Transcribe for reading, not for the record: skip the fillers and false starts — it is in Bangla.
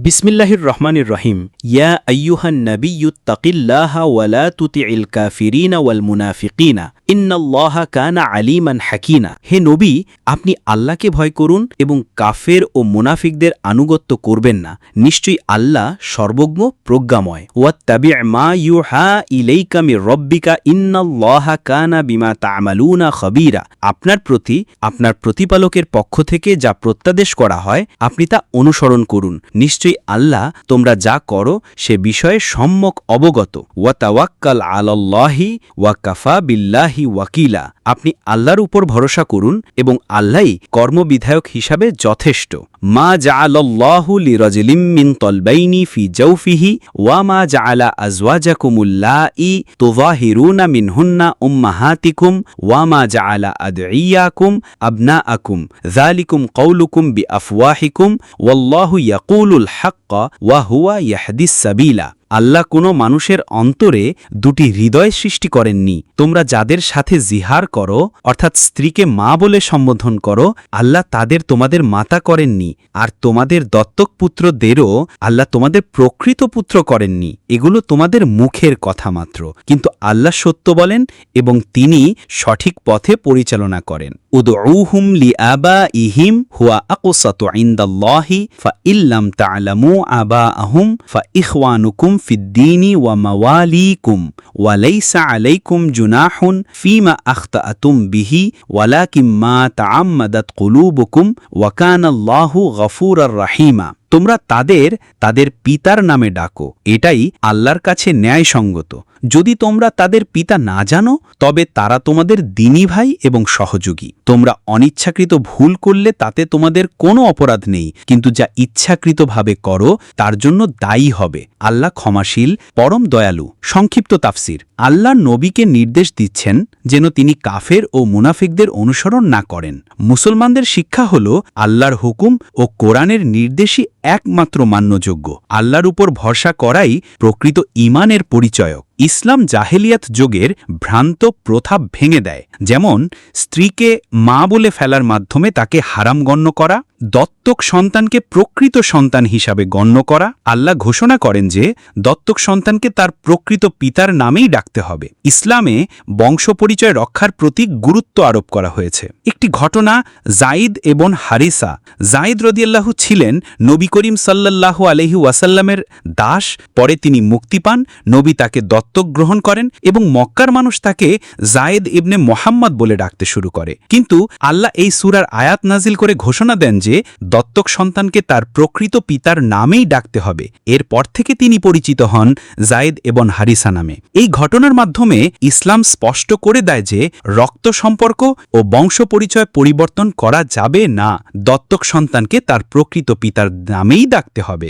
বিসমিল্লাহির রহমানির রহিম। ইয়া আইয়ুহান নাবিয়্যুত্তাকিল্লাহা ওয়া লা তুতিইল কাফিরিনা ওয়াল মুনাফিকিনা ইন্নাল্লাহা কানা আলিমান হাকিনা। হে নবী, আপনি আল্লাহকে ভয় করুন এবং কাফের ও মুনাফিকদের আনুগত্য করবেন না। নিশ্চয়ই আল্লাহ সর্বজ্ঞ প্রজ্ঞাময়। ওয়াত্তাবি' মা ইউহা ইলাইকা মির রব্বিকা ইন্নাল্লাহা কানা বিমা তা'মালুনা খবীরা। আপনার প্রতি আপনার প্রতিপালকের পক্ষ থেকে যা প্রত্যাদেশ করা হয় আপনি তা অনুসরণ করুন। নিশ্চয়ই আল্লাহ তোমরা যা করো সে বিষয়ে সম্যক অবগত। ওয়া তাওয়াক্কাল আলাল্লাহি ওয়া কাফা বিল্লাহি ওয়াকিলা। আপনি আল্লাহর উপর ভরসা করুন এবং আল্লাহই কর্মবিধায়ক হিসাবে যথেষ্ট। মা জাআলাল্লাহু লিরাজুলিম মিন তলবাইনি ফি জাওফিহি ওয়া মা জাআলা আজওয়াজাকুমুল্লাঈ তুযাহিরুনা মিনহুন্না উম্মাহাতিকুম ওয়া মা জাআলা আদঈয়াকুম আবনাআকুম যালিকুম কওলুকুম বিআফওয়াহিকুম ওয়াল্লাহু ইয়াকুলুল হাক্কা ওয়া হুয়া ইয়াহদিস সাবিলা। আল্লাহ কোনো মানুষের অন্তরে দুটি হৃদয় সৃষ্টি করেননি। তোমরা যাদের সাথে জিহার করো অর্থাৎ স্ত্রীকে মা বলে সম্বোধন করো, আল্লাহ তাদের তোমাদের মাতা করেননি, আর তোমাদের দত্তক পুত্রদেরও আল্লাহ তোমাদের প্রকৃত পুত্র করেননি। এগুলো তোমাদের মুখের কথা মাত্র, কিন্তু আল্লাহ সত্য বলেন এবং তিনি সঠিক পথে পরিচালনা করেন। উদউহুম লিআবাইহিম হুয়া আকসাতু ইনদাল্লাহি ফাইল্লাম তা'লামু আবাআহুম ফাইখওয়ানুকুম ফিদ্দীনি ওয়া মাওয়ালিকুম ওয়া লাইসা আলাইকুম জুনাহুন ফীমা আখতাআতুম বিহি ওয়ালাকিন মা তাআম্মাদাত কুলুবুকুম ওয়া কানাল্লাহু গফুরার রাহিমা। তোমরা তাদের পিতার নামে ডাকো, এটাই আল্লাহর কাছে ন্যায়সঙ্গত। যদি তোমরা তাদের পিতা না জানো তবে তারা তোমাদের দ্বীনী ভাই এবং সহযোগী। তোমরা অনিচ্ছাকৃত ভুল করলে তাতে তোমাদের কোনো অপরাধ নেই, কিন্তু যা ইচ্ছাকৃতভাবে করো তার জন্য দায়ী হবে। আল্লাহ ক্ষমাশীল, পরম দয়ালু। সংক্ষিপ্ত তাফসির। আল্লাহ নবীকে নির্দেশ দিচ্ছেন যেন তিনি কাফের ও মুনাফিকদের অনুসরণ না করেন। মুসলমানদের শিক্ষা হল আল্লাহর হুকুম ও কোরআনের নির্দেশই একমাত্র মান্যযোগ্য। আল্লাহর উপর ভরসা করাই প্রকৃত ঈমানের পরিচয়ক। ইসলাম জাহেলিয়াত যুগের ভ্রান্ত প্রথা ভেঙে দেয়, যেমন স্ত্রীকে মা বলে ফেলার মাধ্যমে তাকে হারাম গণ্য করা, দত্তক সন্তানকে প্রকৃত সন্তান হিসাবে গণ্য করা। আল্লাহ ঘোষণা করেন যে দত্তক সন্তানকে তার প্রকৃত পিতার নামেই ডাকতে হবে। ইসলামে বংশ পরিচয় রক্ষার প্রতি গুরুত্ব আরোপ করা হয়েছে। একটি ঘটনা, যায়েদ ইবন হারিসা। যায়েদ রাদিয়াল্লাহু ছিলেন নবী করিম সাল্লাল্লাহু আলাইহি ওয়াসাল্লামের দাস। পরে তিনি মুক্তি পান, নবী তাকে দত্তক গ্রহণ করেন এবং মক্কার মানুষ তাকে যায়েদ ইবনে মুহাম্মদ বলে ডাকতে শুরু করে। কিন্তু আল্লাহ এই সূরার আয়াত নাজিল করে ঘোষণা দেন যে দত্তক সন্তানকে তার প্রকৃত পিতার নামেই ডাকতে হবে। এরপর থেকে তিনি পরিচিত হন যায়েদ ইবন হারিসা নামে। এই ঘটনার মাধ্যমে ইসলাম স্পষ্ট করে দেয় যে রক্ত সম্পর্ক ও বংশ পরিচয় পরিবর্তন করা যাবে না। দত্তক সন্তানকে তার প্রকৃত পিতার নামেই ডাকতে হবে।